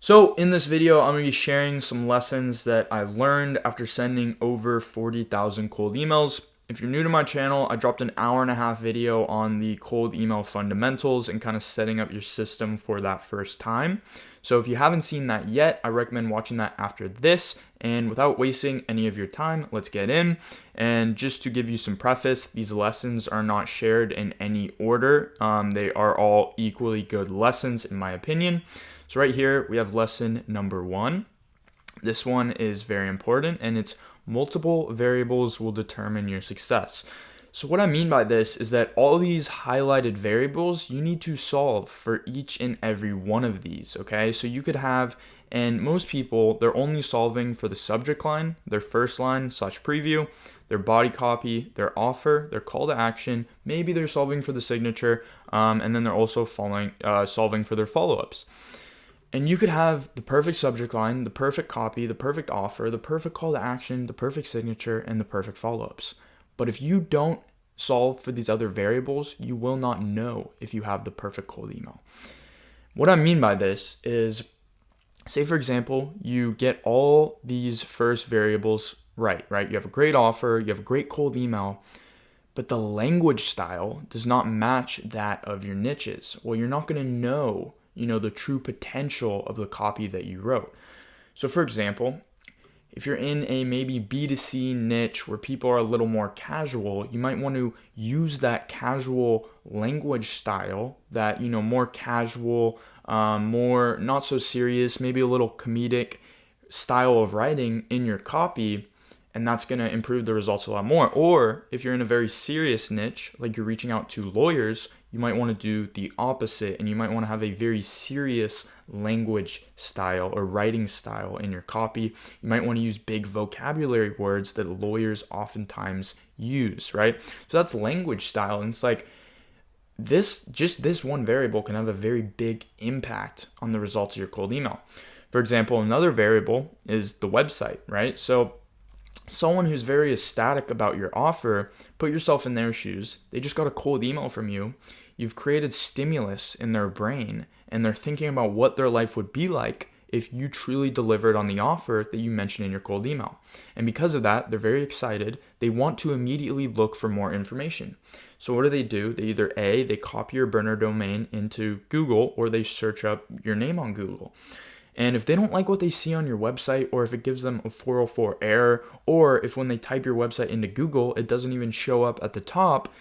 So in this video, I'm going to be sharing some lessons that I learned after sending over 40,000 cold emails. If you're new to my channel, I dropped an hour-and-a-half video on the cold email fundamentals and kind of setting up your system for that first time. So if you haven't seen that yet, I recommend watching that after this. And without wasting any of your time, let's get in. And just to give you some preface, these lessons are not shared in any order. They are all equally good lessons in my opinion. So right here, we have lesson number 1. This one is very important, and it's multiple variables will determine your success. So what I mean by this is that all these highlighted variables, you need to solve for each and every one of these, okay? So you could have, and most people, they're only solving for the subject line, their first line / preview, their body copy, their offer, their call to action, maybe they're solving for the signature, and then they're also solving for their follow-ups. And you could have the perfect subject line, the perfect copy, the perfect offer, the perfect call to action, the perfect signature, and the perfect follow-ups. But if you don't solve for these other variables, you will not know if you have the perfect cold email. What I mean by this is, say for example, you get all these first variables right? You have a great offer, you have a great cold email, but the language style does not match that of your niches. Well, you're not going to know the true potential of the copy that you wrote. So for example, if you're in a maybe B2C niche where people are a little more casual, you might want to use that casual language style, that, more casual, more not so serious, maybe a little comedic style of writing in your copy, and that's going to improve the results a lot more. Or if you're in a very serious niche, like you're reaching out to lawyers, you might want to do the opposite, and you might want to have a very serious language style or writing style in your copy. You might want to use big vocabulary words that lawyers oftentimes use, right? So that's language style, and it's like this one variable can have a very big impact on the results of your cold email. For example, another variable is the website, right? So someone who's very ecstatic about your offer, put yourself in their shoes. They just got a cold email from you. You've created stimulus in their brain, and they're thinking about what their life would be like if you truly delivered on the offer that you mentioned in your cold email. And because of that, they're very excited. They want to immediately look for more information. So what do? They either A, they copy your burner domain into Google, or they search up your name on Google. And if they don't like what they see on your website, or if it gives them a 404 error, or if when they type your website into Google, it doesn't even show up at the top,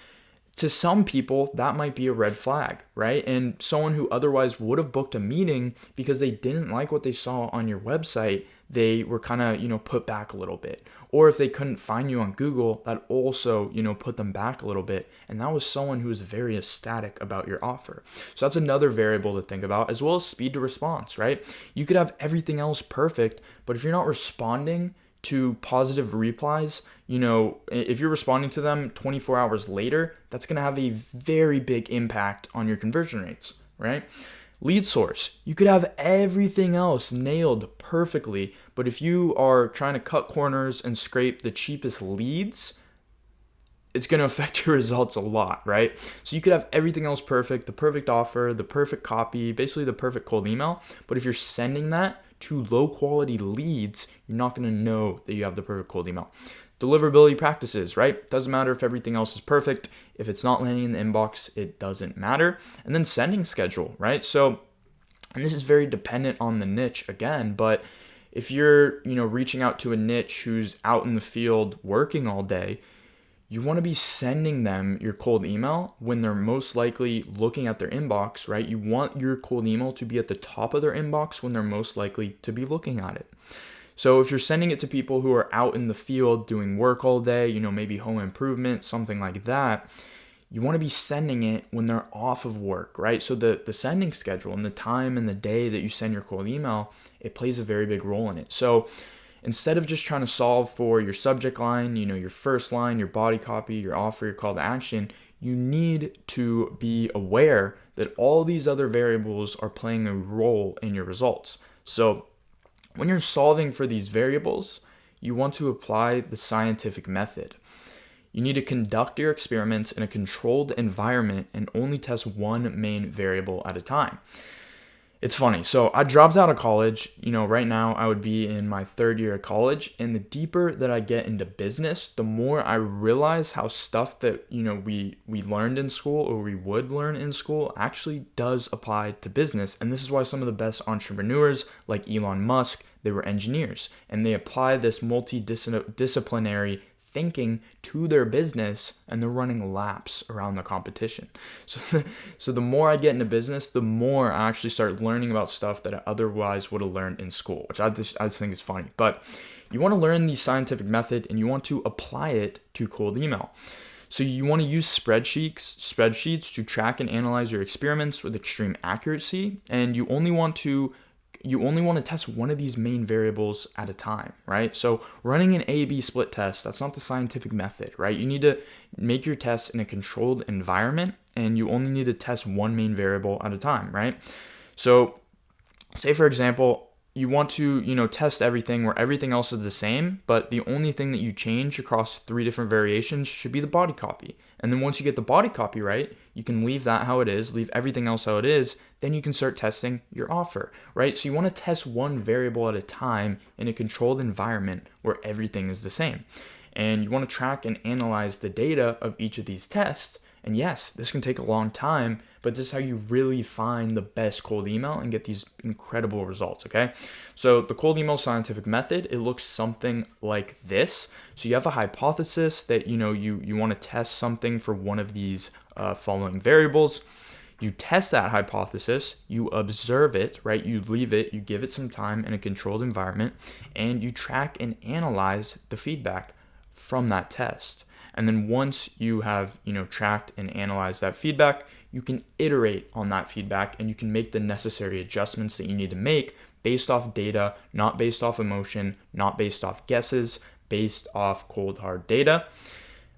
to some people, that might be a red flag, right? And someone who otherwise would have booked a meeting because they didn't like what they saw on your website, they were kind of, put back a little bit. Or if they couldn't find you on Google, that also, put them back a little bit. And that was someone who was very ecstatic about your offer. So that's another variable to think about, as well as speed to response, right? You could have everything else perfect, but if you're not responding to positive replies, if you're responding to them 24 hours later, that's going to have a very big impact on your conversion rates, right? Lead source, you could have everything else nailed perfectly, but if you are trying to cut corners and scrape the cheapest leads, it's going to affect your results a lot, right? So you could have everything else perfect, the perfect offer, the perfect copy, basically the perfect cold email, but if you're sending that to low quality leads, you're not going to know that you have the perfect cold email. Deliverability practices, right? Doesn't matter if everything else is perfect. If it's not landing in the inbox, it doesn't matter. And then sending schedule, right? So, and this is very dependent on the niche again, but if you're, reaching out to a niche who's out in the field working all day, you want to be sending them your cold email when they're most likely looking at their inbox, right? You want your cold email to be at the top of their inbox when they're most likely to be looking at it. So if you're sending it to people who are out in the field doing work all day, maybe home improvement, something like that, you want to be sending it when they're off of work, right? So the sending schedule and the time and the day that you send your cold email, it plays a very big role in it. So instead of just trying to solve for your subject line, your first line, your body copy, your offer, your call to action, you need to be aware that all these other variables are playing a role in your results. So when you're solving for these variables, you want to apply the scientific method. You need to conduct your experiments in a controlled environment and only test one main variable at a time. It's funny. So I dropped out of college. Right now I would be in my third year of college. And the deeper that I get into business, the more I realize how stuff that, we learned in school or we would learn in school actually does apply to business. And this is why some of the best entrepreneurs like Elon Musk, they were engineers. And they apply this multidisciplinary thinking to their business, and they're running laps around the competition. So the more I get into business, the more I actually start learning about stuff that I otherwise would have learned in school, which I just think is funny. But you want to learn the scientific method and you want to apply it to cold email. So you want to use spreadsheets to track and analyze your experiments with extreme accuracy, and you only want to test one of these main variables at a time, right? So running an A/B split test, that's not the scientific method, right? You need to make your test in a controlled environment, and you only need to test one main variable at a time, right? So say, for example, you want to, test everything where everything else is the same, but the only thing that you change across 3 different variations should be the body copy. And then once you get the body copy right, you can leave that how it is, leave everything else how it is, then you can start testing your offer, right? So you want to test one variable at a time in a controlled environment where everything is the same. And you want to track and analyze the data of each of these tests. And yes, this can take a long time, but this is how you really find the best cold email and get these incredible results, okay? So the cold email scientific method, it looks something like this. So you have a hypothesis that, you want to test something for one of these following variables. You test that hypothesis, you observe it, right? You leave it, you give it some time in a controlled environment, and you track and analyze the feedback from that test. And then once you have, tracked and analyzed that feedback, you can iterate on that feedback and you can make the necessary adjustments that you need to make based off data, not based off emotion, not based off guesses, based off cold hard data.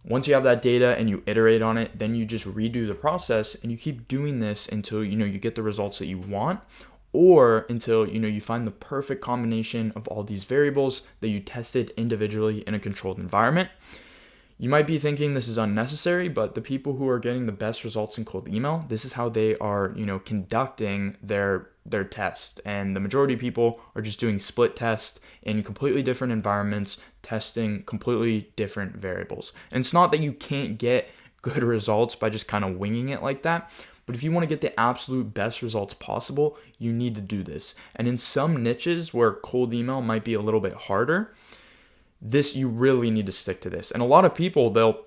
Once you have that data and you iterate on it, then you just redo the process and you keep doing this until, you get the results that you want, or until, you find the perfect combination of all these variables that you tested individually in a controlled environment. You might be thinking this is unnecessary, but the people who are getting the best results in cold email, this is how they are, conducting their test. And the majority of people are just doing split tests in completely different environments, testing completely different variables. And it's not that you can't get good results by just kind of winging it like that, but if you want to get the absolute best results possible, you need to do this. And in some niches where cold email might be a little bit harder, you really need to stick to this. And a lot of people, they'll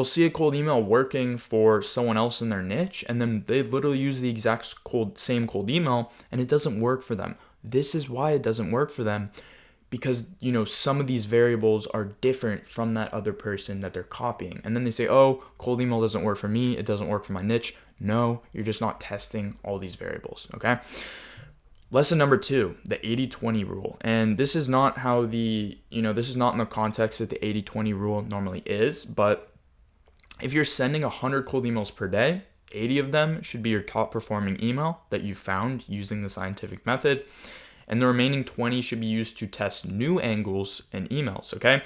see a cold email working for someone else in their niche, and then they literally use the exact same cold email, and it doesn't work for them. This is why it doesn't work for them, because some of these variables are different from that other person that they're copying. And then they say, oh, cold email doesn't work for me, it doesn't work for my niche. No, you're just not testing all these variables, okay? Lesson number 2, the 80-20 rule. And this is not how this is not in the context that the 80-20 rule normally is, but if you're sending 100 cold emails per day, 80 of them should be your top performing email that you found using the scientific method, and the remaining 20 should be used to test new angles and emails, okay?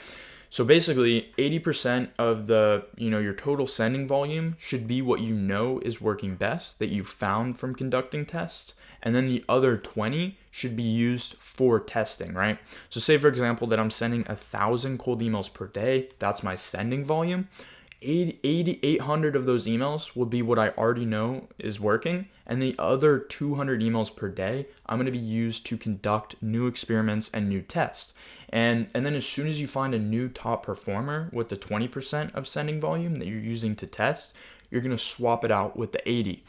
So basically, 80% of the, your total sending volume should be what is working best that you found from conducting tests. And then the other 20 should be used for testing, right? So say, for example, that I'm sending 1,000 cold emails per day. That's my sending volume. 800 of those emails will be what I already know is working. And the other 200 emails per day, I'm going to be used to conduct new experiments and new tests. And then as soon as you find a new top performer with the 20% of sending volume that you're using to test, you're going to swap it out with the 80.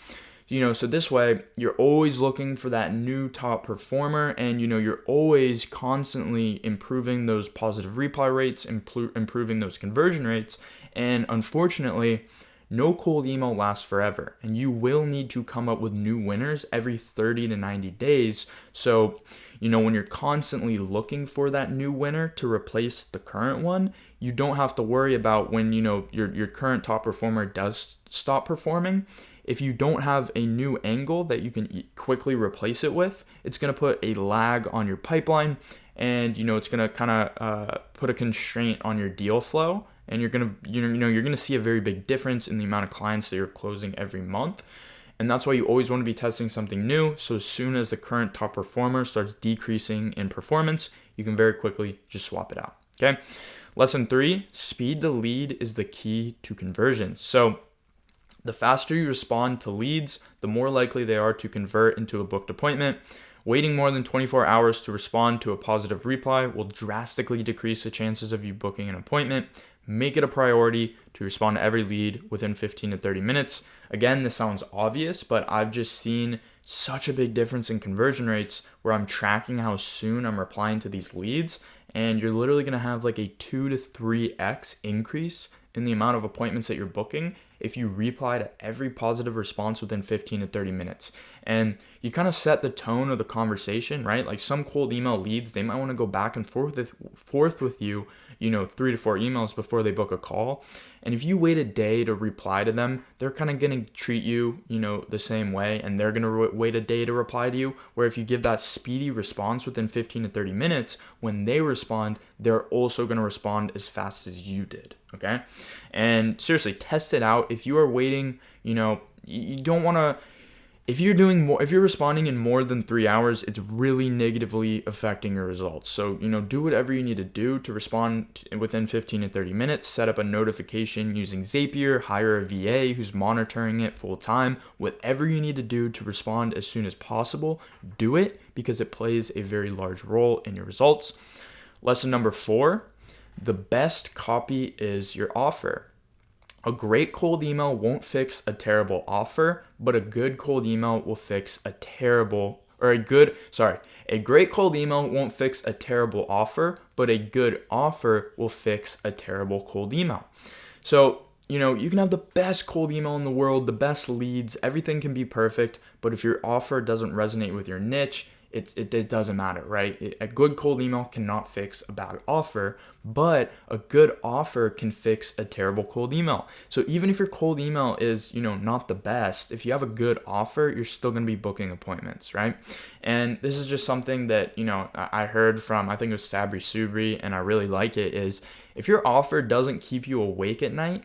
So this way you're always looking for that new top performer, and you're always constantly improving those positive reply rates, improving those conversion rates. And unfortunately, no cold email lasts forever, and you will need to come up with new winners every 30 to 90 days. So, when you're constantly looking for that new winner to replace the current one, you don't have to worry about when, your current top performer does stop performing. If you don't have a new angle that you can quickly replace it with, it's going to put a lag on your pipeline, and it's going to kind of put a constraint on your deal flow, and you're going to see a very big difference in the amount of clients that you're closing every month. And that's why you always want to be testing something new. So as soon as the current top performer starts decreasing in performance, you can very quickly just swap it out. Okay. Lesson 3, speed to lead is the key to conversions. So the faster you respond to leads, the more likely they are to convert into a booked appointment. Waiting more than 24 hours to respond to a positive reply will drastically decrease the chances of you booking an appointment. Make it a priority to respond to every lead within 15 to 30 minutes. Again, this sounds obvious, but I've just seen such a big difference in conversion rates where I'm tracking how soon I'm replying to these leads, and you're literally going to have like a 2 to 3x increase in the amount of appointments that you're booking if you reply to every positive response within 15 to 30 minutes. And you kind of set the tone of the conversation, right? Like some cold email leads, they might want to go back and forth with you, 3 to 4 emails before they book a call. And if you wait a day to reply to them, they're kind of going to treat you, the same way, and they're going to wait a day to reply to you. Where if you give that speedy response within 15 to 30 minutes, when they respond, they're also going to respond as fast as you did. Okay. And seriously, test it out. If you are waiting, you don't want to, if you're responding in more than 3 hours, it's really negatively affecting your results. So, do whatever you need to do to respond within 15 to 30 minutes. Set up a notification using Zapier, hire a VA who's monitoring it full time. Whatever you need to do to respond as soon as possible, do it, because it plays a very large role in your results. Lesson number 4, the best copy is your offer. A great cold email won't fix a terrible offer, but a good cold email will fix a great cold email won't fix a terrible offer, but a good offer will fix a terrible cold email. So, you can have the best cold email in the world, the best leads, everything can be perfect, but if your offer doesn't resonate with your niche, it doesn't matter, right? A good cold email cannot fix a bad offer, but a good offer can fix a terrible cold email. So even if your cold email is, not the best, if you have a good offer, you're still going to be booking appointments, right? And this is just something that, I heard from, I think it was Sabri Subri, and I really like it, is if your offer doesn't keep you awake at night,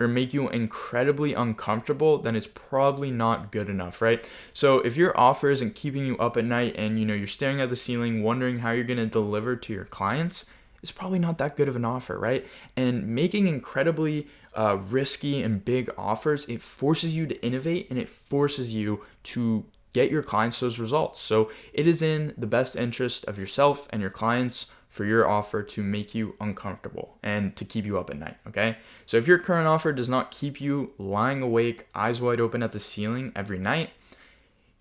or make you incredibly uncomfortable, then it's probably not good enough, right? So if your offer isn't keeping you up at night and you're staring at the ceiling wondering how you're going to deliver to your clients, it's probably not that good of an offer, right? And making incredibly risky and big offers, it forces you to innovate and it forces you to get your clients those results. So it is in the best interest of yourself and your clients for your offer to make you uncomfortable and to keep you up at night, okay? So if your current offer does not keep you lying awake, eyes wide open at the ceiling every night,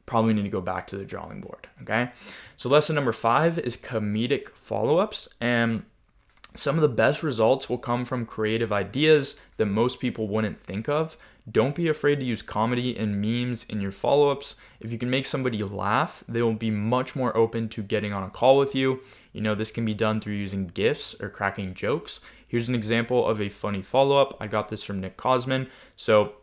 probably need to go back to the drawing board, okay? So lesson number 5 is comedic follow-ups, and some of the best results will come from creative ideas that most people wouldn't think of. Don't be afraid to use comedy and memes in your follow-ups. If you can make somebody laugh, they will be much more open to getting on a call with you. This can be done through using GIFs or cracking jokes. Here's an example of a funny follow-up. I got this from Nick Cosman. So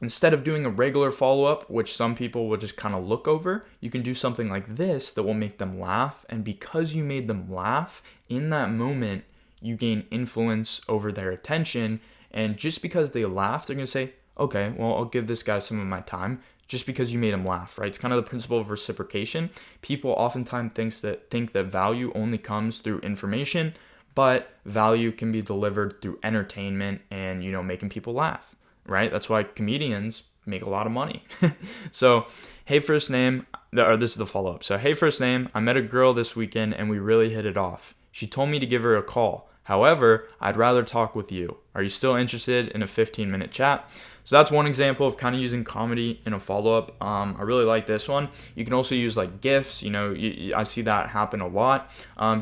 instead of doing a regular follow-up, which some people will just kind of look over, you can do something like this that will make them laugh. And because you made them laugh in that moment, you gain influence over their attention. And just because they laugh, they're going to say, okay, well, I'll give this guy some of my time just because you made him laugh, right? It's kind of the principle of reciprocation. People oftentimes think that value only comes through information, but value can be delivered through entertainment and, making people laugh, right? That's why comedians make a lot of money. So, hey, first name, or this is the follow-up. So, hey, first name, I met a girl this weekend and we really hit it off. She told me to give her a call. However, I'd rather talk with you. Are you still interested in a 15-minute chat? So that's one example of kind of using comedy in a follow-up. I really like this one. You can also use like GIFs. I see that happen a lot.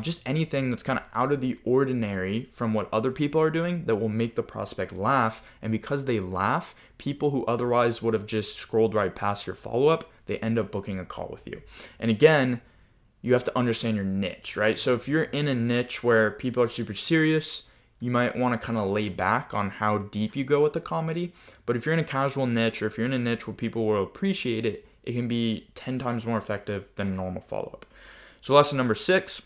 Just anything that's kind of out of the ordinary from what other people are doing that will make the prospect laugh. And because they laugh, people who otherwise would have just scrolled right past your follow-up, they end up booking a call with you. And again, you have to understand your niche, right? So if you're in a niche where people are super serious, you might want to kind of lay back on how deep you go with the comedy. But if you're in a casual niche, or if you're in a niche where people will appreciate it, it can be 10 times more effective than a normal follow-up. So lesson number 6,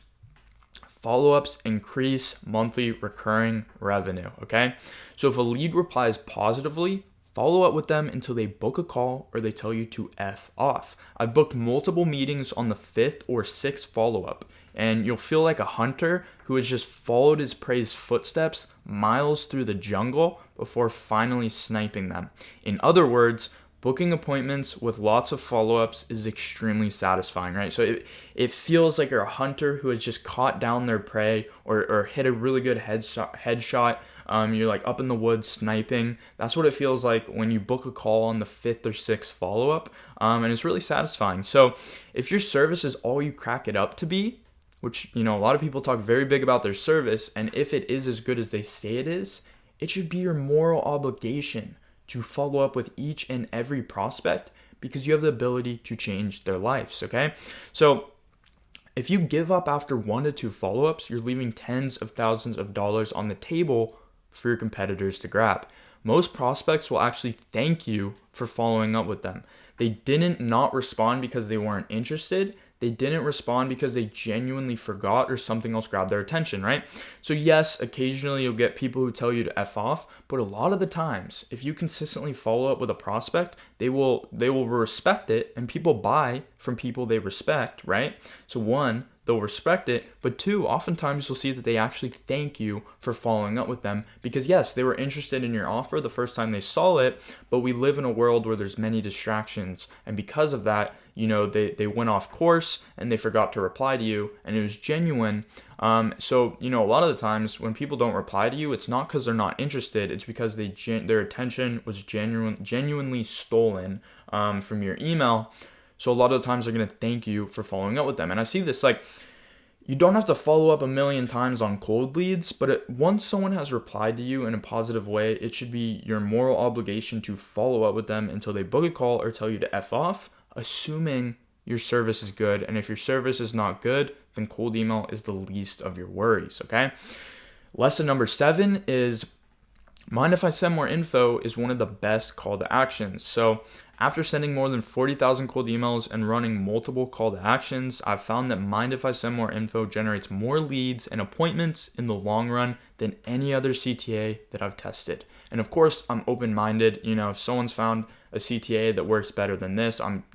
follow-ups increase monthly recurring revenue, okay? So if a lead replies positively, follow up with them until they book a call or they tell you to F off. I've booked multiple meetings on the 5th or 6th follow-up, and you'll feel like a hunter who has just followed his prey's footsteps miles through the jungle before finally sniping them. In other words, booking appointments with lots of follow-ups is extremely satisfying, right? So it feels like you're a hunter who has just caught down their prey or hit a really good headshot. You're like up in the woods sniping. That's what it feels like when you book a call on the 5th or 6th follow-up, and it's really satisfying. So if your service is all you crack it up to be, which, a lot of people talk very big about their service, and if it is as good as they say it is, it should be your moral obligation to follow up with each and every prospect because you have the ability to change their lives, okay? So if you give up after 1 to 2 follow-ups, you're leaving tens of thousands of dollars on the table for your competitors to grab. Most prospects will actually thank you for following up with them. They didn't not respond because they weren't interested. They didn't respond because they genuinely forgot or something else grabbed their attention, right? So yes, occasionally you'll get people who tell you to F off, but a lot of the times, if you consistently follow up with a prospect, they will respect it, and people buy from people they respect, right? So 1, they'll respect it, but 2, oftentimes you'll see that they actually thank you for following up with them because yes, they were interested in your offer the first time they saw it, but we live in a world where there's many distractions, and because of that, they went off course and they forgot to reply to you, and it was genuine. So a lot of the times when people don't reply to you, it's not because they're not interested, it's because their attention was genuinely stolen from your email. So a lot of the times they're going to thank you for following up with them. And I see this, like, you don't have to follow up a million times on cold leads, but once someone has replied to you in a positive way, it should be your moral obligation to follow up with them until they book a call or tell you to F off, assuming your service is good. And if your service is not good, then cold email is the least of your worries, okay? Lesson number 7 is mind if I send more info is one of the best call to actions. So after sending more than 40,000 cold emails and running multiple call to actions, I've found that mind if I send more info generates more leads and appointments in the long run than any other CTA that I've tested. And of course, I'm open-minded. If someone's found a CTA that works better than this, I'm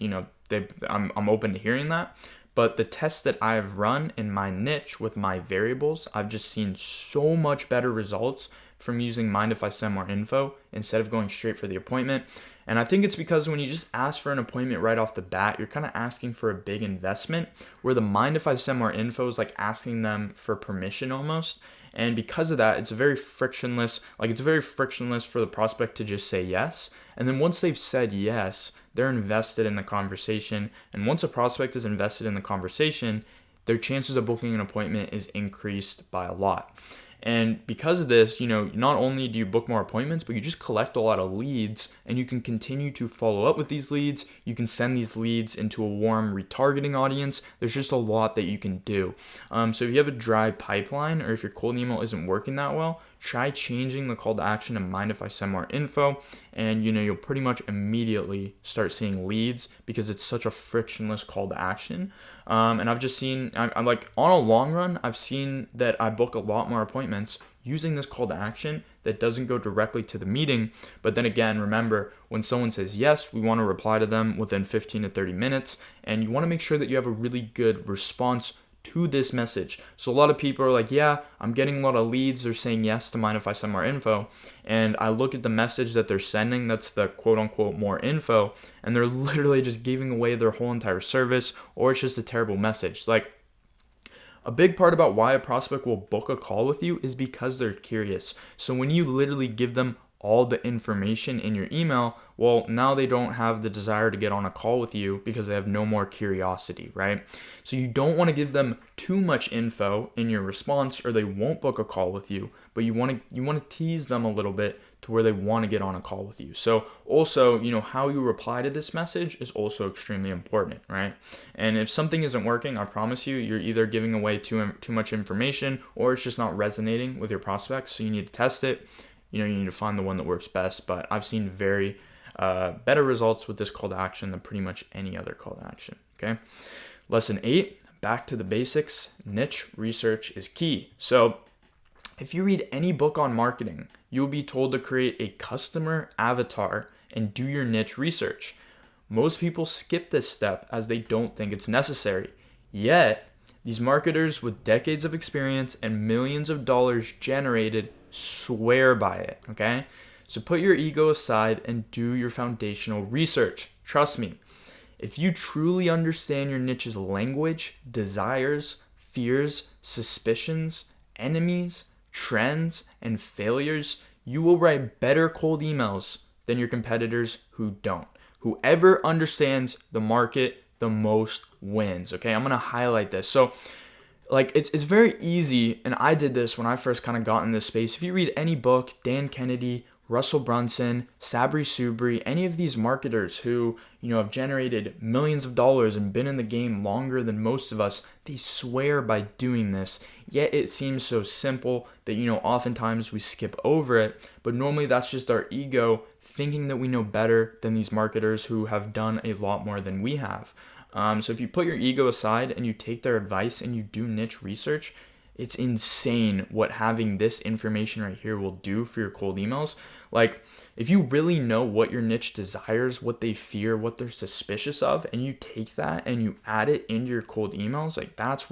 open to hearing that. But the tests that I've run in my niche with my variables, I've just seen so much better results from using mind if I send more info instead of going straight for the appointment. And I think it's because when you just ask for an appointment right off the bat, you're kind of asking for a big investment, where the mind if I send more info is like asking them for permission almost. And because of that, it's very frictionless for the prospect to just say yes. And then once they've said yes, they're invested in the conversation. And once a prospect is invested in the conversation, their chances of booking an appointment is increased by a lot. And because of this, not only do you book more appointments, but you just collect a lot of leads, and you can continue to follow up with these leads. You can send these leads into a warm retargeting audience. There's just a lot that you can do. So if you have a dry pipeline, or if your cold email isn't working that well, try changing the call to action to mind if I send more info, and you'll pretty much immediately start seeing leads because it's such a frictionless call to action. And I've just seen, I'm like, on a long run, I've seen that I book a lot more appointments using this call to action that doesn't go directly to the meeting. But then again, remember, when someone says yes, we want to reply to them within 15 to 30 minutes, and you want to make sure that you have a really good response to this message. So a lot of people are like, yeah, I'm getting a lot of leads. They're saying yes to mind if I send more info. And I look at the message that they're sending, that's the quote unquote more info, and they're literally just giving away their whole entire service, or it's just a terrible message. Like, a big part about why a prospect will book a call with you is because they're curious. So when you literally give them all the information in your email, well, now they don't have the desire to get on a call with you because they have no more curiosity, right? So you don't want to give them too much info in your response, or they won't book a call with you, but you want to tease them a little bit to where they want to get on a call with you. So also, how you reply to this message is also extremely important, right? And if something isn't working, I promise you, you're either giving away too much information, or it's just not resonating with your prospects. So you need to test it. You need to find the one that works best. But I've seen very better results with this call to action than pretty much any other call to action. Okay. Lesson 8, back to the basics. Niche research is key. So If you read any book on marketing, you'll be told to create a customer avatar and do your niche research. Most people skip this step as they don't think it's necessary. Yet, these marketers with decades of experience and millions of dollars generated swear by it, okay? So put your ego aside and do your foundational research. Trust me, if you truly understand your niche's language, desires, fears, suspicions, enemies, trends, and failures, you will write better cold emails than your competitors who don't. Whoever understands the market the most wins, okay? I'm going to highlight this. So, it's very easy, and I did this when I first kind of got in this space. If you read any book, Dan Kennedy, Russell Brunson, Sabri Subri, any of these marketers who, have generated millions of dollars and been in the game longer than most of us, they swear by doing this. Yet it seems so simple that, oftentimes we skip over it. But normally that's just our ego thinking that we know better than these marketers who have done a lot more than we have. So if you put your ego aside and you take their advice and you do niche research, it's insane what having this information right here will do for your cold emails. If you really know what your niche desires, what they fear, what they're suspicious of, and you take that and you add it into your cold emails, that's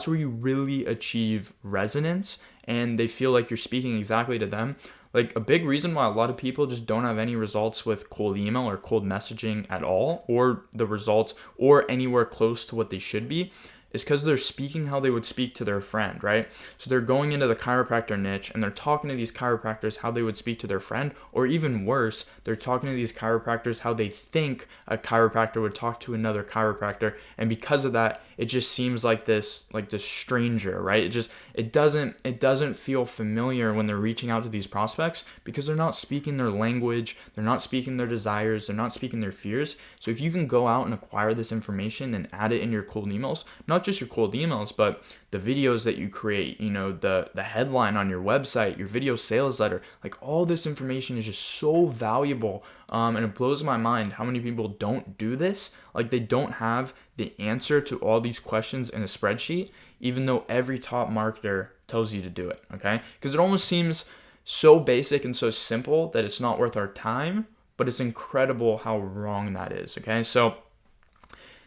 where you really achieve resonance and they feel like you're speaking exactly to them. A big reason why a lot of people just don't have any results with cold email or cold messaging at all, or the results or anywhere close to what they should be, is because they're speaking how they would speak to their friend, right? So they're going into the chiropractor niche and they're talking to these chiropractors how they would speak to their friend, or even worse, they're talking to these chiropractors how they think a chiropractor would talk to another chiropractor, and because of that, it just seems like this stranger, right? It doesn't feel familiar when they're reaching out to these prospects because they're not speaking their language, they're not speaking their desires, they're not speaking their fears. So if you can go out and acquire this information and add it in your cold emails, not just your cold emails, but the videos that you create, the headline on your website, your video sales letter, all this information is just so valuable. And it blows my mind how many people don't do this. They don't have the answer to all these questions in a spreadsheet, even though every top marketer tells you to do it, okay? Because it almost seems so basic and so simple that it's not worth our time, but it's incredible how wrong that is, okay? So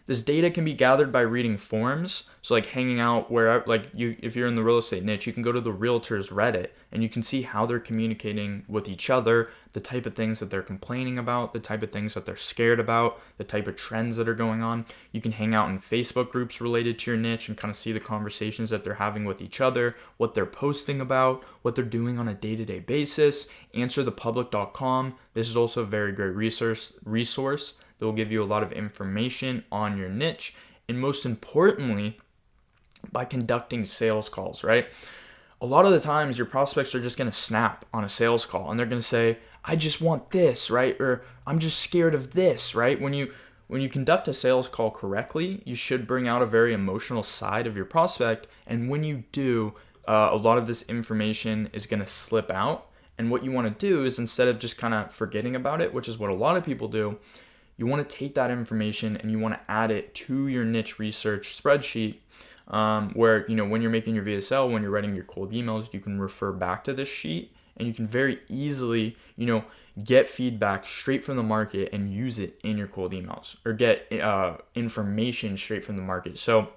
this data can be gathered by reading forums. So hanging out where, if you're in the real estate niche, you can go to the realtors Reddit and you can see how they're communicating with each other, the type of things that they're complaining about, the type of things that they're scared about, the type of trends that are going on. You can hang out in Facebook groups related to your niche and kind of see the conversations that they're having with each other, what they're posting about, what they're doing on a day-to-day basis. Answerthepublic.com. This is also a very great resource that will give you a lot of information on your niche. And most importantly, by conducting sales calls, right? A lot of the times your prospects are just going to snap on a sales call and they're going to say, I just want this, right? Or I'm just scared of this, right? When you conduct a sales call correctly, you should bring out a very emotional side of your prospect. And when you do, a lot of this information is going to slip out. And what you want to do is, instead of just kind of forgetting about it, which is what a lot of people do, you want to take that information and you want to add it to your niche research spreadsheet, where, when you're making your VSL, when you're writing your cold emails, you can refer back to this sheet and you can very easily, get feedback straight from the market and use it in your cold emails, or get information straight from the market. So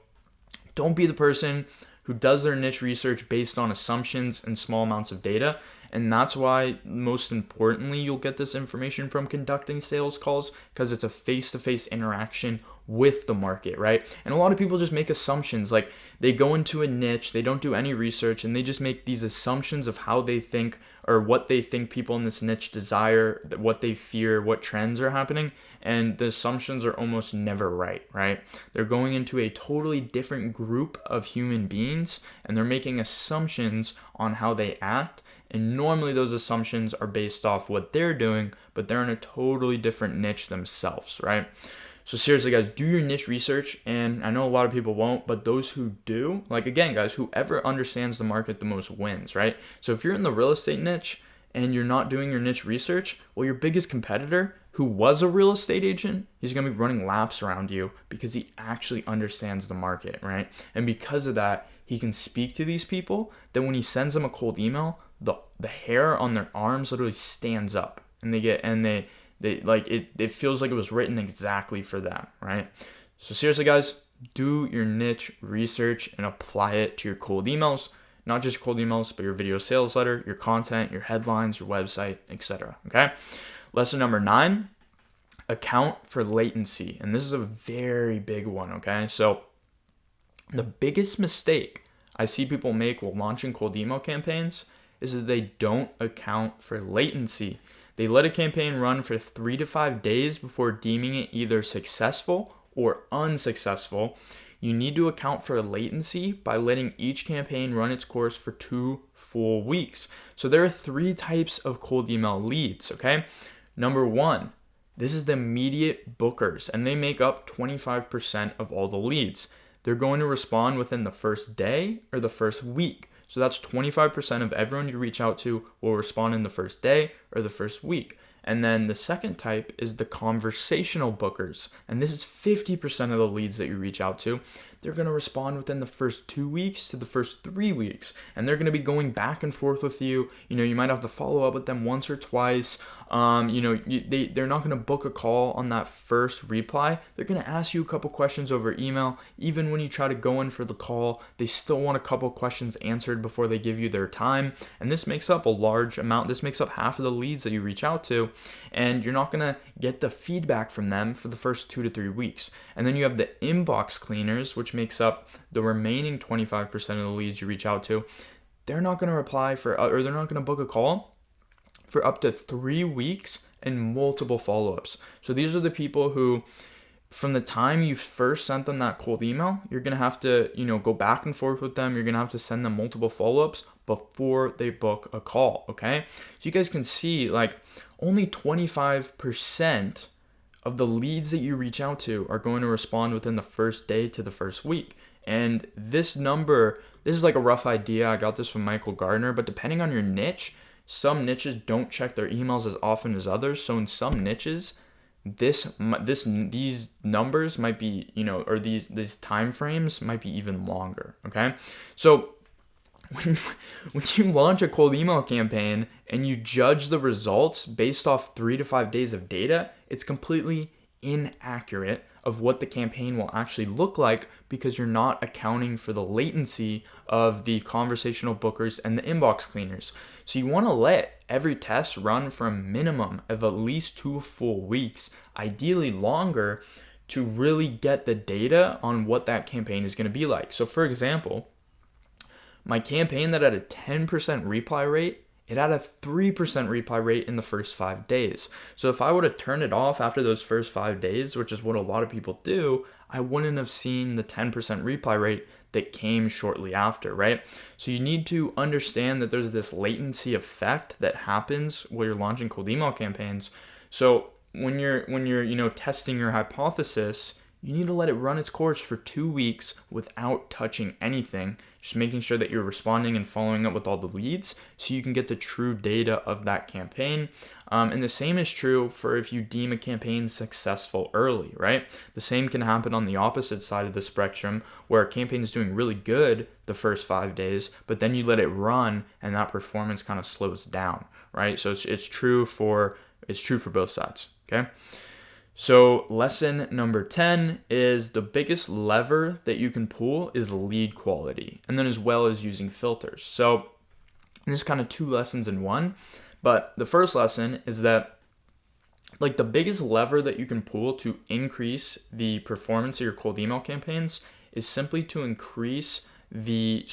don't be the person who does their niche research based on assumptions and small amounts of data. And that's why, most importantly, you'll get this information from conducting sales calls, because it's a face-to-face interaction with the market, right? And a lot of people just make assumptions. They go into a niche, they don't do any research, and they just make these assumptions of how they think, or what they think people in this niche desire, what they fear, what trends are happening. And the assumptions are almost never right? They're going into a totally different group of human beings, and they're making assumptions on how they act. And normally those assumptions are based off what they're doing, but they're in a totally different niche themselves, right? So seriously, guys, do your niche research. And I know a lot of people won't, but those who do, again, guys, whoever understands the market the most wins, right? So if you're in the real estate niche and you're not doing your niche research, well, your biggest competitor, who was a real estate agent, he's going to be running laps around you because he actually understands the market, right? And because of that, he can speak to these people. Then when he sends them a cold email, the hair on their arms literally stands up, and they like it feels like it was written exactly for them, right? So seriously, guys, do your niche research and apply it to your cold emails. Not just cold emails, but your video sales letter, your content, your headlines, your website, etc. Okay? Lesson number 9, account for latency. And this is a very big one, okay? So the biggest mistake I see people make while launching cold email campaigns is that they don't account for latency. They let a campaign run for 3 to 5 days before deeming it either successful or unsuccessful. You need to account for latency by letting each campaign run its course for 2 full weeks. So there are 3 types of cold email leads, okay? Number 1, this is the immediate bookers, and they make up 25% of all the leads. They're going to respond within the first day or the first week. So that's 25% of everyone you reach out to will respond in the first day or the first week. And then the second type is the conversational bookers. And this is 50% of the leads that you reach out to. They're going to respond within the first 2 weeks to the first 3 weeks. And they're going to be going back and forth with you. You might have to follow up with them once or twice. They're not going to book a call on that first reply. They're going to ask you a couple questions over email. Even when you try to go in for the call, they still want a couple questions answered before they give you their time. And this makes up a large amount. This makes up half of the leads that you reach out to. And you're not going to get the feedback from them for the first 2 to 3 weeks. And then you have the inbox cleaners, which makes up the remaining 25% of the leads you reach out to. They're not going to reply or they're not going to book a call for up to 3 weeks and multiple follow-ups. So these are the people who, from the time you first sent them that cold email, you're going to have to, go back and forth with them. You're going to have to send them multiple follow-ups before they book a call, okay? So you guys can see, only 25% of the leads that you reach out to are going to respond within the first day to the first week. And this number, this is like a rough idea. I got this from Michael Gardner, but depending on your niche, some niches don't check their emails as often as others. So in some niches, these numbers might be, or these time frames might be even longer, okay? So when you launch a cold email campaign and you judge the results based off 3 to 5 days of data, it's completely inaccurate of what the campaign will actually look like because you're not accounting for the latency of the conversational bookers and the inbox cleaners. So you want to let every test run for a minimum of at least 2 full weeks, ideally longer, to really get the data on what that campaign is going to be like. So for example, my campaign that had a 10% reply rate, it had a 3% reply rate in the first 5 days. So if I would have turned it off after those first 5 days, which is what a lot of people do, I wouldn't have seen the 10% reply rate that came shortly after, right? So you need to understand that there's this latency effect that happens while you're launching cold email campaigns. So when you're testing your hypothesis, you need to let it run its course for 2 weeks without touching anything, just making sure that you're responding and following up with all the leads so you can get the true data of that campaign. And the same is true for if you deem a campaign successful early, right? The same can happen on the opposite side of the spectrum where a campaign is doing really good the first 5 days, but then you let it run and that performance kind of slows down, right? So it's true for both sides, okay? So lesson number 10 is the biggest lever that you can pull is lead quality, and then as well as using filters. So there's kind of 2 lessons in one, but the first lesson is that the biggest lever that you can pull to increase the performance of your cold email campaigns is simply to increase the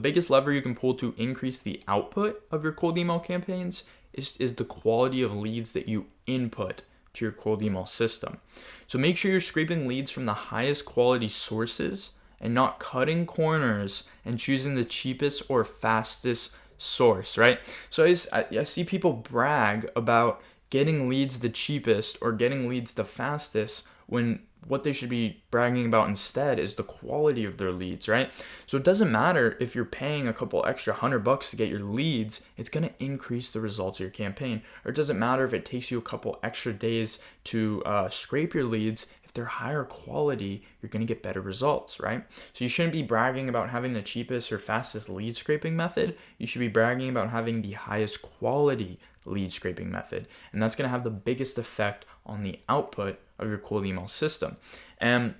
biggest lever you can pull to increase the output of your cold email campaigns is the quality of leads that you input to your cold email system. So make sure you're scraping leads from the highest quality sources and not cutting corners and choosing the cheapest or fastest source, right? So I see people brag about getting leads the cheapest or getting leads the fastest when what they should be bragging about instead is the quality of their leads, right? So it doesn't matter if you're paying a couple extra $100 to get your leads, it's going to increase the results of your campaign. Or it doesn't matter if it takes you a couple extra days to scrape your leads. If they're higher quality, you're going to get better results, right? So you shouldn't be bragging about having the cheapest or fastest lead scraping method. You should be bragging about having the highest quality lead scraping method. And that's going to have the biggest effect on the output of your cold email system. And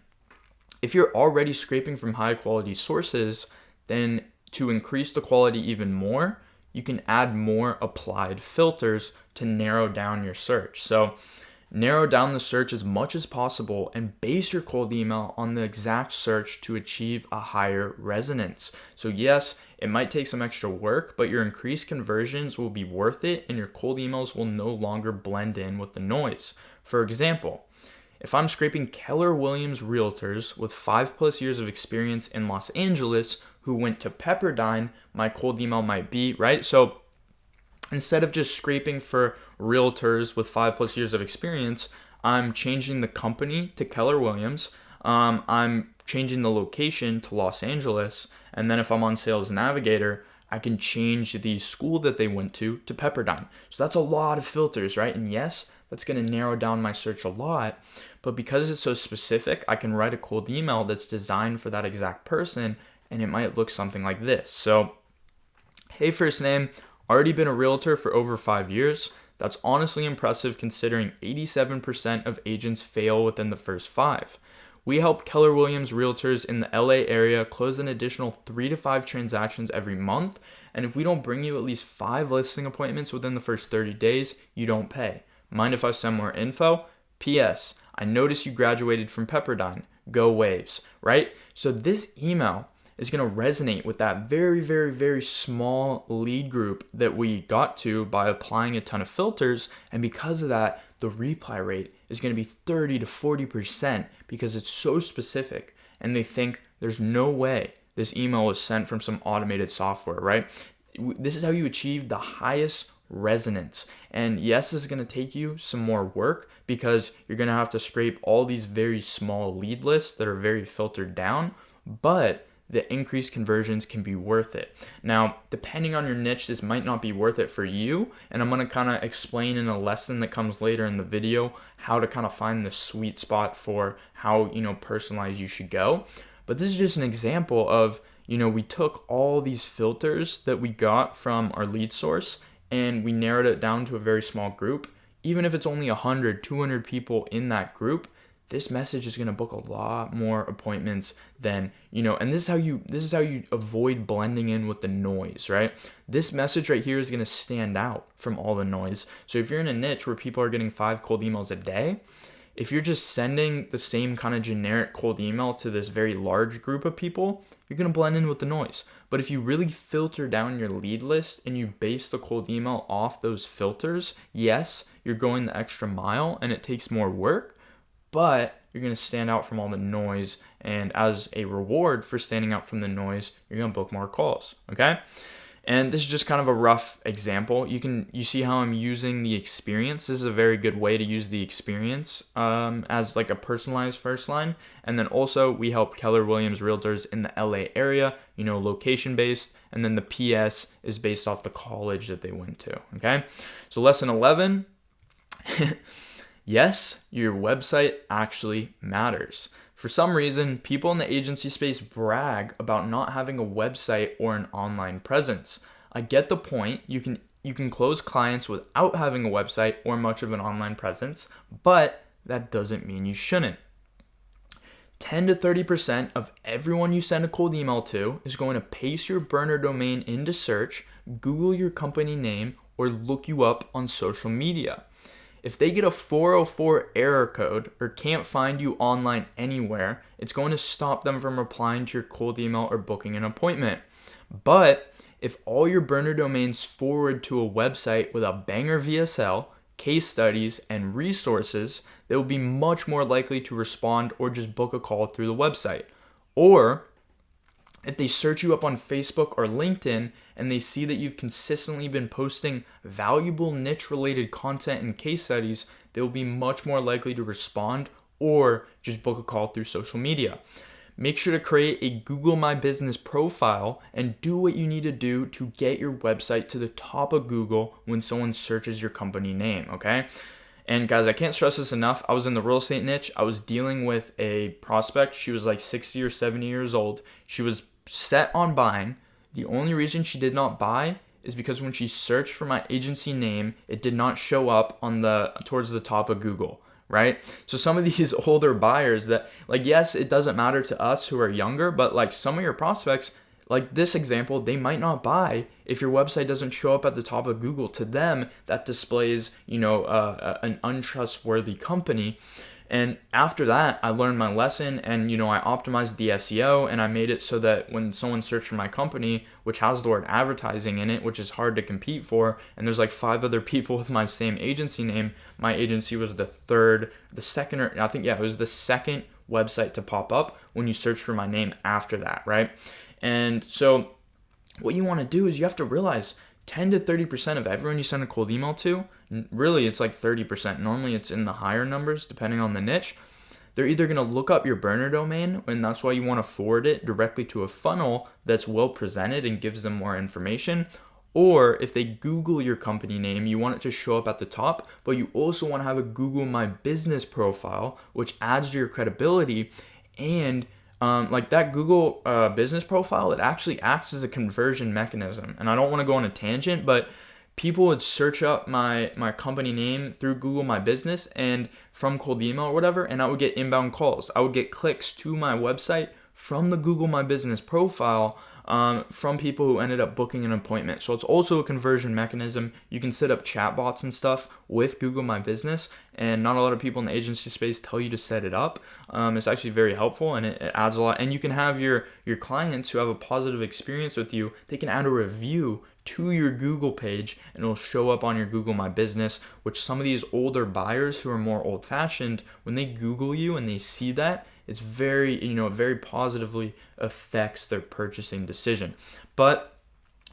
if you're already scraping from high quality sources, then to increase the quality even more, you can add more applied filters to narrow down your search. So narrow down the search as much as possible and base your cold email on the exact search to achieve a higher resonance. So yes, it might take some extra work, but your increased conversions will be worth it and your cold emails will no longer blend in with the noise. For example, if I'm scraping Keller Williams realtors with 5+ years of experience in Los Angeles who went to Pepperdine, my cold email might be, right? So instead of just scraping for realtors with 5+ years of experience, I'm changing the company to Keller Williams. I'm changing the location to Los Angeles. And then if I'm on Sales Navigator, I can change the school that they went to Pepperdine. So that's a lot of filters, right? And yes, that's going to narrow down my search a lot. But because it's so specific, I can write a cold email that's designed for that exact person. And it might look something like this. So, hey, first name, already been a realtor for over 5 years. That's honestly impressive considering 87% of agents fail within the first 5. We help Keller Williams realtors in the LA area close an additional 3 to 5 transactions every month. And if we don't bring you at least 5 listing appointments within the first 30 days, you don't pay. Mind if I send more info? P.S. I noticed you graduated from Pepperdine. Go Waves, right? So this email is going to resonate with that very, very, very small lead group that we got to by applying a ton of filters. And because of that, the reply rate is going to be 30 to 40% because it's so specific. And they think there's no way this email was sent from some automated software, right? This is how you achieve the highest resonance. And yes, this is going to take you some more work because you're going to have to scrape all these very small lead lists that are very filtered down, but the increased conversions can be worth it. Now, depending on your niche, this might not be worth it for you. And I'm going to kind of explain in a lesson that comes later in the video how to kind of find the sweet spot for how, personalized you should go. But this is just an example of, we took all these filters that we got from our lead source and we narrowed it down to a very small group. Even if it's only 100, 200 people in that group, this message is going to book a lot more appointments than, and this is how you avoid blending in with the noise, right? This message right here is going to stand out from all the noise. So if you're in a niche where people are getting 5 cold emails a day, if you're just sending the same kind of generic cold email to this very large group of people, you're going to blend in with the noise. But if you really filter down your lead list and you base the cold email off those filters, yes, you're going the extra mile and it takes more work, but you're going to stand out from all the noise. And as a reward for standing out from the noise, you're going to book more calls, okay? And this is just kind of a rough example. You see how I'm using the experience. This is a very good way to use the experience as like a personalized first line. And then also we help Keller Williams realtors in the LA area, location based. And then the PS is based off the college that they went to, okay? So lesson 11, yes, your website actually matters. For some reason, people in the agency space brag about not having a website or an online presence. I get the point. You can close clients without having a website or much of an online presence, but that doesn't mean you shouldn't. 10 to 30% of everyone you send a cold email to is going to paste your burner domain into search, Google your company name, or look you up on social media. If they get a 404 error code or can't find you online anywhere, it's going to stop them from replying to your cold email or booking an appointment. But if all your burner domains forward to a website with a banger VSL, case studies, and resources, they will be much more likely to respond or just book a call through the website. Or if they search you up on Facebook or LinkedIn and they see that you've consistently been posting valuable niche-related content and case studies, they will be much more likely to respond or just book a call through social media. Make sure to create a Google My Business profile and do what you need to do to get your website to the top of Google when someone searches your company name, okay? And guys, I can't stress this enough. I was in the real estate niche. I was dealing with a prospect. She was like 60 or 70 years old. She was set on buying. The only reason she did not buy is because when she searched for my agency name, it did not show up on towards the top of Google. Right? So some of these older buyers that, like, yes, it doesn't matter to us who are younger, but like some of your prospects, like this example, they might not buy if your website doesn't show up at the top of Google. To them, that displays, an untrustworthy company. And after that, I learned my lesson and, I optimized the SEO and I made it so that when someone searched for my company, which has the word advertising in it, which is hard to compete for, and there's like 5 other people with my same agency name, my agency was the second website to pop up when you search for my name after that, right? And so what you want to do is you have to realize 10 to 30% of everyone you send a cold email to, really it's like 30%. Normally it's in the higher numbers depending on the niche. They're either going to look up your burner domain, and that's why you want to forward it directly to a funnel that's well presented and gives them more information. Or if they Google your company name, you want it to show up at the top, but you also want to have a Google My Business profile, which adds to your credibility. And like that Google business profile, it actually acts as a conversion mechanism. And I don't want to go on a tangent, but people would search up my company name through Google My Business and from cold email or whatever, and I would get inbound calls. I would get clicks to my website from the Google My Business profile from people who ended up booking an appointment. So it's also a conversion mechanism. You can set up chatbots and stuff with Google My Business, and not a lot of people in the agency space tell you to set it up. It's actually very helpful, and it adds a lot. And you can have your clients who have a positive experience with you, they can add a review to your Google page and it'll show up on your Google My Business, which some of these older buyers who are more old-fashioned, when they Google you and they see that, it's very, it very positively affects their purchasing decision. But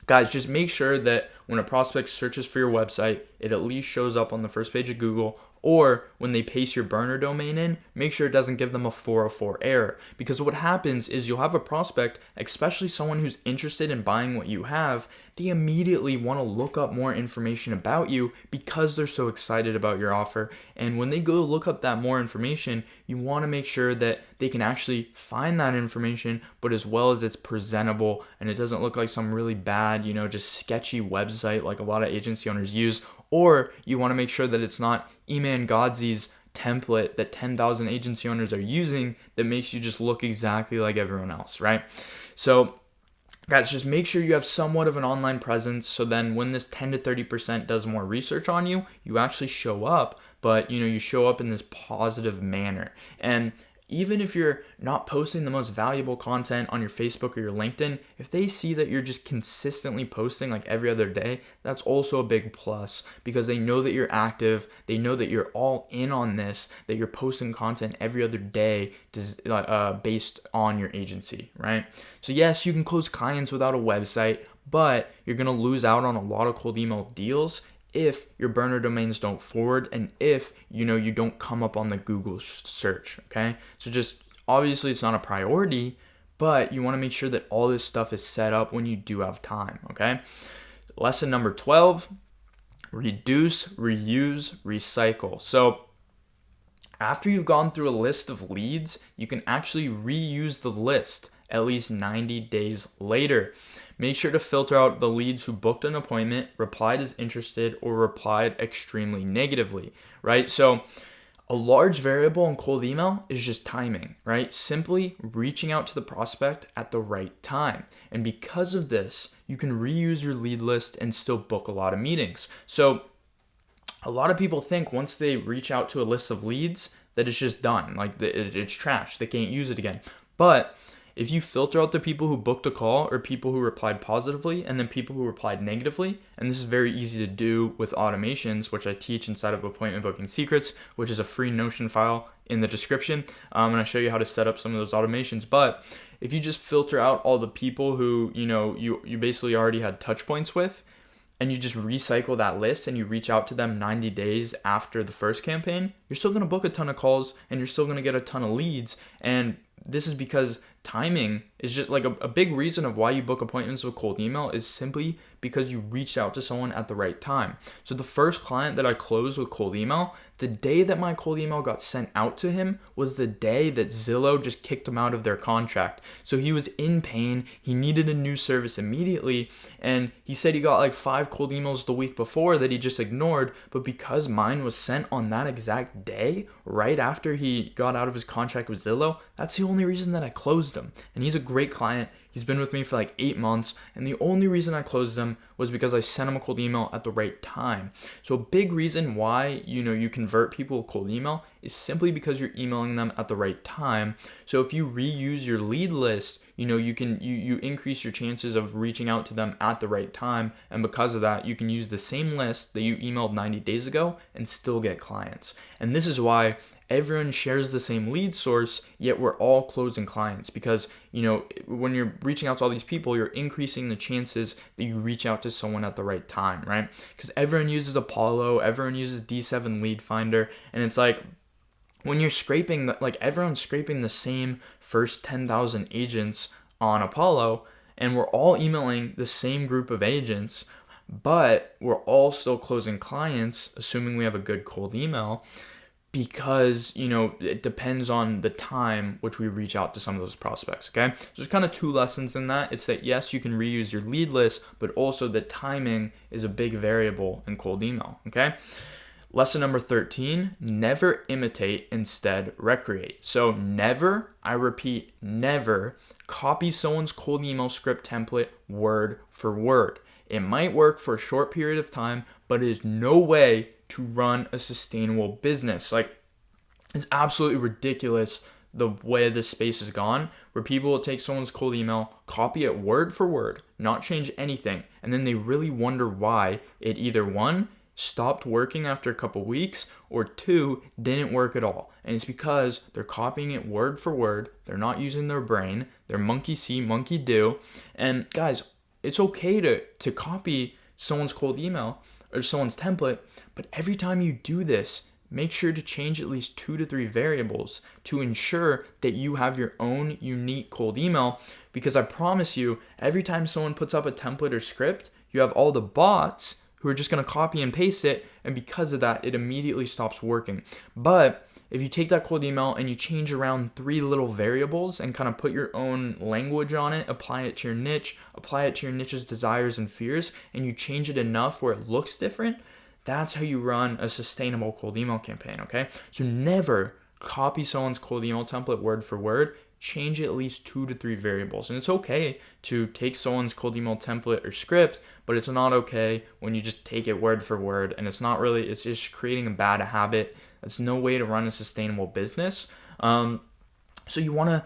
guys, just make sure that when a prospect searches for your website, it at least shows up on the first page of Google, or when they paste your burner domain in, make sure it doesn't give them a 404 error. Because what happens is you'll have a prospect, especially someone who's interested in buying what you have, they immediately want to look up more information about you because they're so excited about your offer. And when they go look up that more information, you want to make sure that they can actually find that information, but as well as it's presentable and it doesn't look like some really bad, just sketchy website like a lot of agency owners use. Or you want to make sure that it's not Iman Gadzhi's template that 10,000 agency owners are using that makes you just look exactly like everyone else, right? So guys, just make sure you have somewhat of an online presence, so then when this 10 to 30% does more research on you, you actually show up, but you show up in this positive manner. And even if you're not posting the most valuable content on your Facebook or your LinkedIn, if they see that you're just consistently posting like every other day, that's also a big plus because they know that you're active. They know that you're all in on this, that you're posting content every other day based on your agency, right? So yes, you can close clients without a website, but you're going to lose out on a lot of cold email deals if your burner domains don't forward and if you don't come up on the Google search, okay? So just obviously it's not a priority, but you want to make sure that all this stuff is set up when you do have time, okay? Lesson number 12, reduce, reuse, recycle. So after you've gone through a list of leads, you can actually reuse the list at least 90 days later. Make sure to filter out the leads who booked an appointment, replied as interested, or replied extremely negatively, right? So a large variable in cold email is just timing, right? Simply reaching out to the prospect at the right time. And because of this, you can reuse your lead list and still book a lot of meetings. So a lot of people think once they reach out to a list of leads that it's just done, like it's trash, they can't use it again. But if you filter out the people who booked a call or people who replied positively and then people who replied negatively, and this is very easy to do with automations, which I teach inside of Appointment Booking Secrets, which is a free Notion file in the description, and I show you how to set up some of those automations. But if you just filter out all the people who you basically already had touch points with, and you just recycle that list and you reach out to them 90 days after the first campaign, you're still going to book a ton of calls and you're still going to get a ton of leads. And this is because timing is just like a big reason of why you book appointments with cold email is simply because you reached out to someone at the right time. So the first client that I closed with cold email, the day that my cold email got sent out to him was the day that Zillow just kicked him out of their contract. So he was in pain. He needed a new service immediately. And he said he got like 5 cold emails the week before that he just ignored. But because mine was sent on that exact day, right after he got out of his contract with Zillow, that's the only reason that I closed him. And he's a great client. He's been with me for like 8 months, and the only reason I closed him was because I sent him a cold email at the right time. So a big reason why, you convert people with cold email is simply because you're emailing them at the right time. So if you reuse your lead list, you increase your chances of reaching out to them at the right time, and because of that, you can use the same list that you emailed 90 days ago and still get clients. And this is why everyone shares the same lead source, yet we're all closing clients, because when you're reaching out to all these people, you're increasing the chances that you reach out to someone at the right time, right? Because everyone uses Apollo, everyone uses D7 Lead Finder, and it's like when you're scraping, everyone's scraping the same first 10,000 agents on Apollo, and we're all emailing the same group of agents, but we're all still closing clients, assuming we have a good cold email, because, it depends on the time which we reach out to some of those prospects, okay? So there's kind of 2 lessons in that. It's that, yes, you can reuse your lead list, but also the timing is a big variable in cold email, okay? Lesson number 13, never imitate, instead recreate. So never, I repeat, never copy someone's cold email script template word for word. It might work for a short period of time, but it is no way to run a sustainable business. It's absolutely ridiculous the way this space has gone, where people will take someone's cold email, copy it word for word, not change anything, and then they really wonder why it either 1, stopped working after a couple weeks, or 2, didn't work at all. And it's because they're copying it word for word, they're not using their brain, they're monkey see, monkey do. And guys, it's okay to copy someone's cold email or someone's template, but every time you do this, make sure to change at least 2 to 3 variables to ensure that you have your own unique cold email, because I promise you, every time someone puts up a template or script, you have all the bots who are just going to copy and paste it, and because of that, it immediately stops working. But if you take that cold email and you change around 3 little variables and kind of put your own language on it, apply it to your niche, apply it to your niche's desires and fears, and you change it enough where it looks different, that's how you run a sustainable cold email campaign, okay? So never copy someone's cold email template word for word. Change at least 2 to 3 variables. And it's okay to take someone's cold email template or script, but it's not okay when you just take it word for word, and it's just creating a bad habit. That's no way to run a sustainable business. So you want to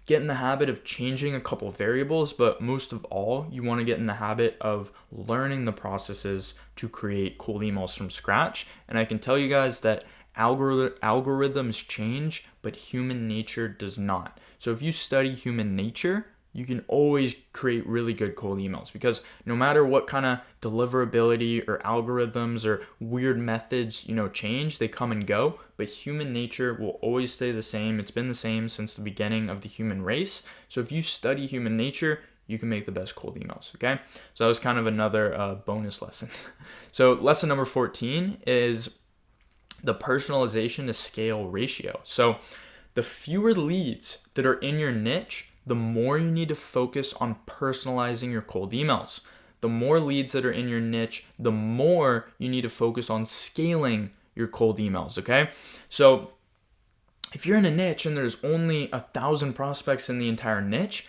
get in the habit of changing a couple of variables, but most of all, you want to get in the habit of learning the processes to create cold emails from scratch. And I can tell you guys that algorithms change, but human nature does not. So if you study human nature, you can always create really good cold emails, because no matter what kind of deliverability or algorithms or weird methods, change, they come and go, but human nature will always stay the same. It's been the same since the beginning of the human race. So if you study human nature, you can make the best cold emails, okay? So that was kind of another bonus lesson. So lesson number 14 is the personalization to scale ratio. So the fewer leads that are in your niche, the more you need to focus on personalizing your cold emails. The more leads that are in your niche, the more you need to focus on scaling your cold emails, okay? So if you're in a niche and there's only 1,000 prospects in the entire niche,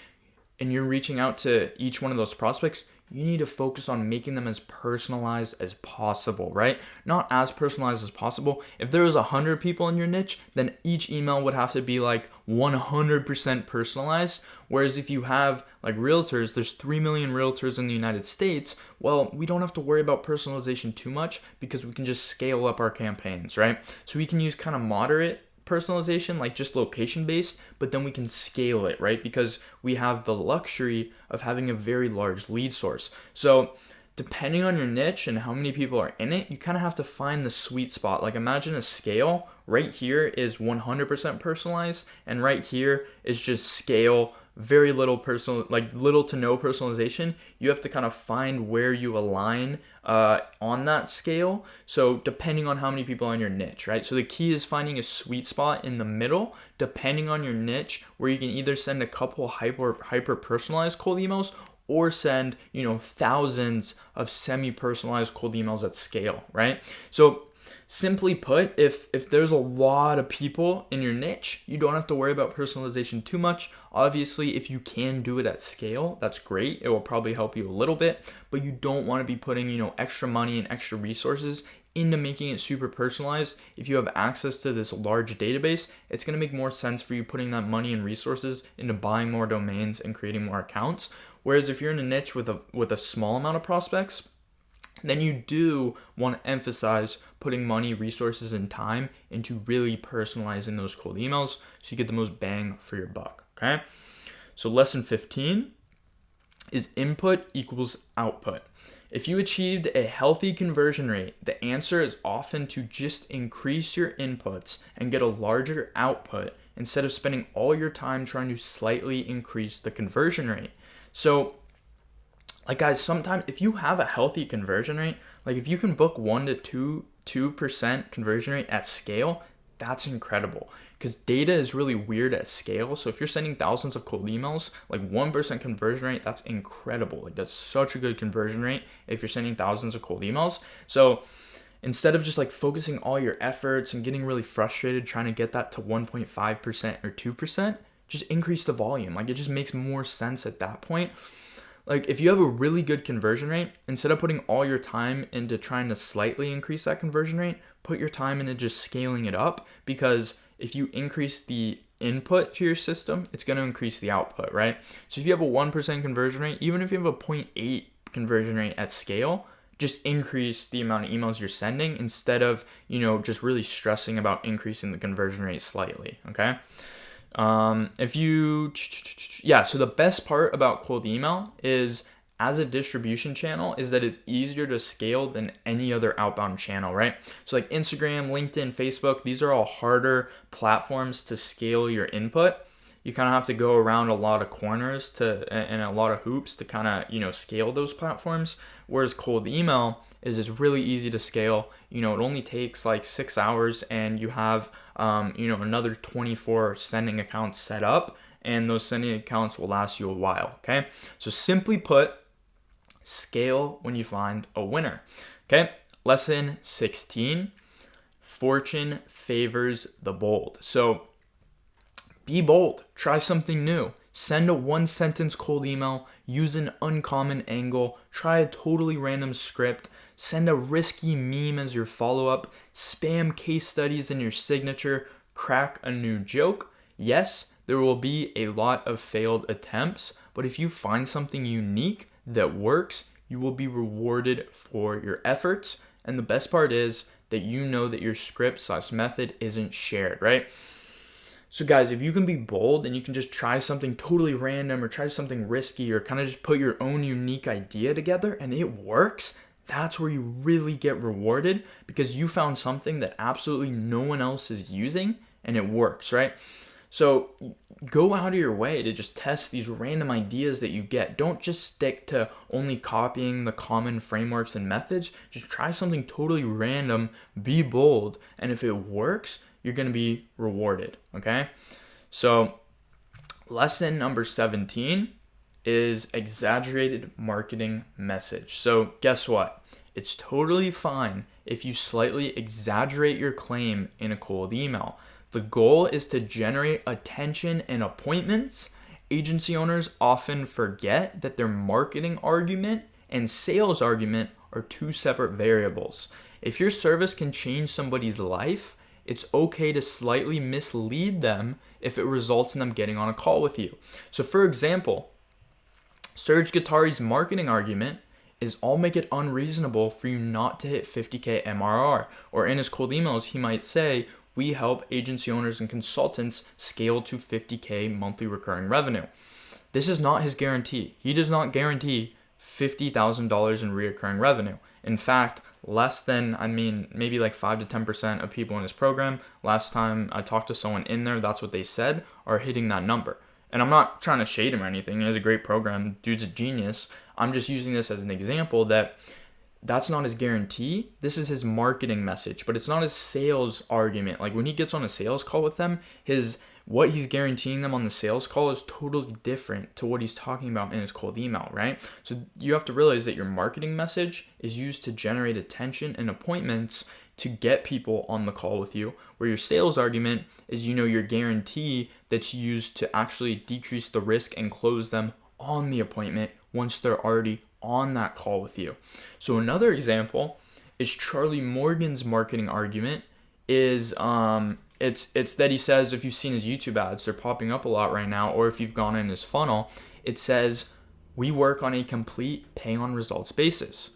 and you're reaching out to each one of those prospects, you need to focus on making them as personalized as possible, right? Not as personalized as possible. If there was 100 people in your niche, then each email would have to be like 100% personalized. Whereas if you have like realtors, there's 3 million realtors in the United States. Well, we don't have to worry about personalization too much, because we can just scale up our campaigns, right? So we can use kind of moderate personalization, like just location based, but then we can scale it, right? Because we have the luxury of having a very large lead source. So depending on your niche and how many people are in it, you kind of have to find the sweet spot. Like imagine a scale. Right here is 100% personalized, and right here is just scale, very little personal, like little to no personalization. You have to kind of find where you align on that scale. So depending on how many people are in your niche, right? So the key is finding a sweet spot in the middle, depending on your niche, where you can either send a couple hyper personalized cold emails or send, thousands of semi-personalized cold emails at scale, right? So simply put, if there's a lot of people in your niche, you don't have to worry about personalization too much. Obviously, if you can do it at scale, that's great. It will probably help you a little bit, but you don't want to be putting, extra money and extra resources into making it super personalized. If you have access to this large database, it's going to make more sense for you putting that money and resources into buying more domains and creating more accounts. Whereas if you're in a niche with a small amount of prospects, then you do want to emphasize putting money, resources, and time into really personalizing those cold emails so you get the most bang for your buck, okay? So lesson 15 is input equals output. If you achieved a healthy conversion rate, the answer is often to just increase your inputs and get a larger output instead of spending all your time trying to slightly increase the conversion rate. So, like guys, sometimes if you have a healthy conversion rate, like if you can book 1% to 2% conversion rate at scale, that's incredible, because data is really weird at scale. So if you're sending thousands of cold emails, like 1% conversion rate, that's incredible. Like that's such a good conversion rate if you're sending thousands of cold emails. So instead of just like focusing all your efforts and getting really frustrated trying to get that to 1.5% or 2%, just increase the volume. Like it just makes more sense at that point. Like if you have a really good conversion rate, instead of putting all your time into trying to slightly increase that conversion rate, put your time into just scaling it up, because if you increase the input to your system, it's going to increase the output, right? So if you have a 1% conversion rate, even if you have a 0.8 conversion rate at scale, just increase the amount of emails you're sending instead of, just really stressing about increasing the conversion rate slightly, okay? So the best part about cold email is, as a distribution channel, is that it's easier to scale than any other outbound channel, right? So like Instagram, LinkedIn, Facebook, these are all harder platforms to scale your input. You kind of have to go around a lot of corners and a lot of hoops to kind of, scale those platforms. Whereas cold email is really easy to scale. It only takes like 6 hours, and you have, another 24 sending accounts set up, and those sending accounts will last you a while, okay? So simply put, scale when you find a winner, okay? Lesson 16, fortune favors the bold. So be bold, try something new. Send a 1-sentence cold email, use an uncommon angle, try a totally random script, send a risky meme as your follow-up, spam case studies in your signature, crack a new joke. Yes, there will be a lot of failed attempts, but if you find something unique that works, you will be rewarded for your efforts. And the best part is that you know that your script/method isn't shared, right? So guys, if you can be bold and you can just try something totally random or try something risky or kind of just put your own unique idea together and it works, that's where you really get rewarded, because you found something that absolutely no one else is using and it works, right? So go out of your way to just test these random ideas that you get. Don't just stick to only copying the common frameworks and methods. Just try something totally random, be bold, and if it works, you're going to be rewarded, okay? So lesson number 17 is exaggerated marketing message. So guess what? It's totally fine if you slightly exaggerate your claim in a cold email. The goal is to generate attention and appointments. Agency owners often forget that their marketing argument and sales argument are two separate variables. If your service can change somebody's life, it's okay to slightly mislead them if it results in them getting on a call with you. So for example, Serge Guattari's marketing argument is I'll make it unreasonable for you not to hit 50K MRR. Or in his cold emails, he might say, we help agency owners and consultants scale to 50K monthly recurring revenue. This is not his guarantee. He does not guarantee $50,000 in reoccurring revenue. In fact, less than, maybe like 5 to 10% of people in this program, last time I talked to someone in there, that's what they said, are hitting that number. And I'm not trying to shade him or anything. He has a great program. Dude's a genius. I'm just using this as an example that that's not his guarantee. This is his marketing message, but it's not his sales argument. Like when he gets on a sales call with them, what he's guaranteeing them on the sales call is totally different to what he's talking about in his cold email, right? So you have to realize that your marketing message is used to generate attention and appointments to get people on the call with you, where your sales argument is, your guarantee that's used to actually decrease the risk and close them on the appointment once they're already on that call with you. So another example is Charlie Morgan's marketing argument is it's that he says, if you've seen his YouTube ads, they're popping up a lot right now, or if you've gone in his funnel, it says, we work on a complete pay on results basis.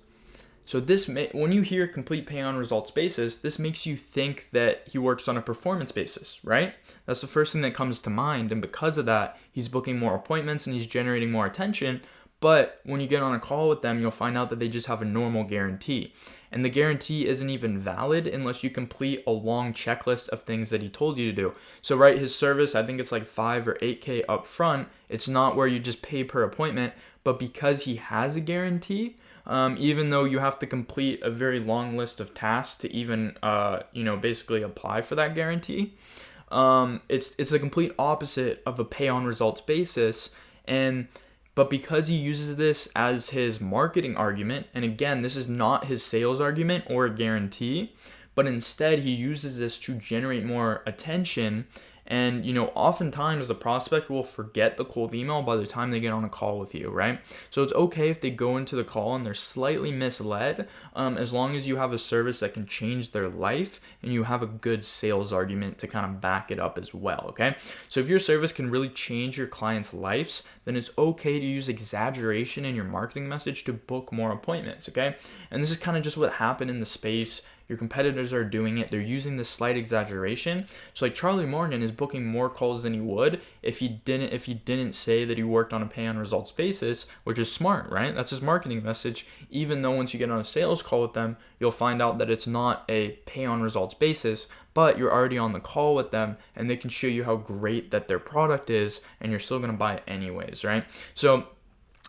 So when you hear complete pay on results basis, this makes you think that he works on a performance basis, right? That's the first thing that comes to mind. And because of that, he's booking more appointments and he's generating more attention. But when you get on a call with them, you'll find out that they just have a normal guarantee. And the guarantee isn't even valid unless you complete a long checklist of things that he told you to do. So, right, his service, I think it's like 5 or 8K up front. It's not where you just pay per appointment. But because he has a guarantee, even though you have to complete a very long list of tasks to even, basically apply for that guarantee, it's the complete opposite of a pay on results basis. But because he uses this as his marketing argument, and again, this is not his sales argument or a guarantee, but instead he uses this to generate more attention. And, oftentimes the prospect will forget the cold email by the time they get on a call with you, right? So it's okay if they go into the call and they're slightly misled, as long as you have a service that can change their life and you have a good sales argument to kind of back it up as well, okay? So if your service can really change your clients' lives, then it's okay to use exaggeration in your marketing message to book more appointments, okay? And this is kind of just what happened in the space. Your competitors are doing it. They're using this slight exaggeration. So like Charlie Morgan is booking more calls than he would if he didn't say that he worked on a pay on results basis, which is smart, right? That's his marketing message. Even though once you get on a sales call with them, you'll find out that it's not a pay on results basis, but you're already on the call with them and they can show you how great that their product is and you're still going to buy it anyways, right? So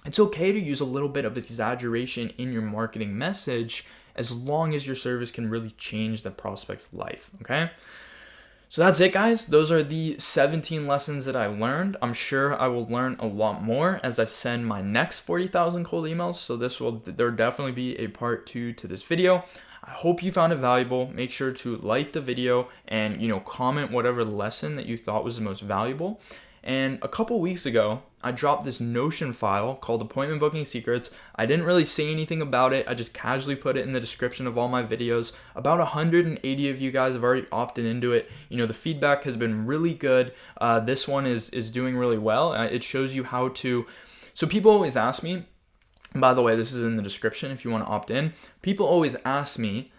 it's okay to use a little bit of exaggeration in your marketing message as long as your service can really change the prospect's life, okay? So that's it, guys. Those are the 17 lessons that I learned. I'm sure I will learn a lot more as I send my next 40,000 cold emails. So there'll definitely be a part 2 to this video. I hope you found it valuable. Make sure to like the video and, comment whatever lesson that you thought was the most valuable. And a couple weeks ago, I dropped this Notion file called Appointment Booking Secrets. I didn't really say anything about it. I just casually put it in the description of all my videos. About 180 of you guys have already opted into it. The feedback has been really good. This one is doing really well. It shows you how to... So people always ask me, and by the way, this is in the description if you want to opt in. People always ask me,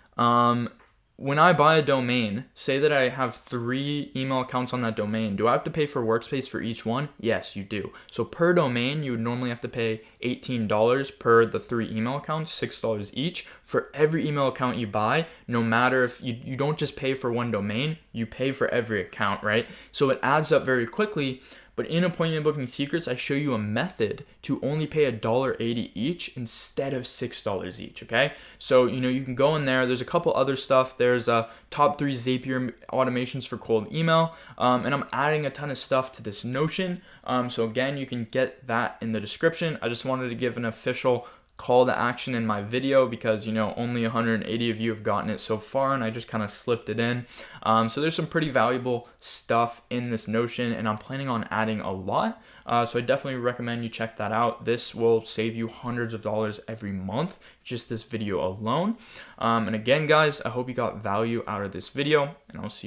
when I buy a domain, say that I have 3 email accounts on that domain, do I have to pay for workspace for each one? Yes, you do. So per domain, you would normally have to pay $18 per the 3 email accounts, $6 each. For every email account you buy, no matter if you don't just pay for one domain, you pay for every account, right? So it adds up very quickly. But in Appointment Booking Secrets, I show you a method to only pay $1.80 each instead of $6 each, okay? So, you can go in there. There's a couple other stuff. There's top 3 Zapier automations for cold email. And I'm adding a ton of stuff to this Notion. So again, you can get that in the description. I just wanted to give an official call to action in my video because only 180 of you have gotten it so far and I just kind of slipped it in. So there's some pretty valuable stuff in this Notion and I'm planning on adding a lot. So I definitely recommend you check that out. This will save you hundreds of dollars every month, just this video alone. And again, guys, I hope you got value out of this video and I'll see you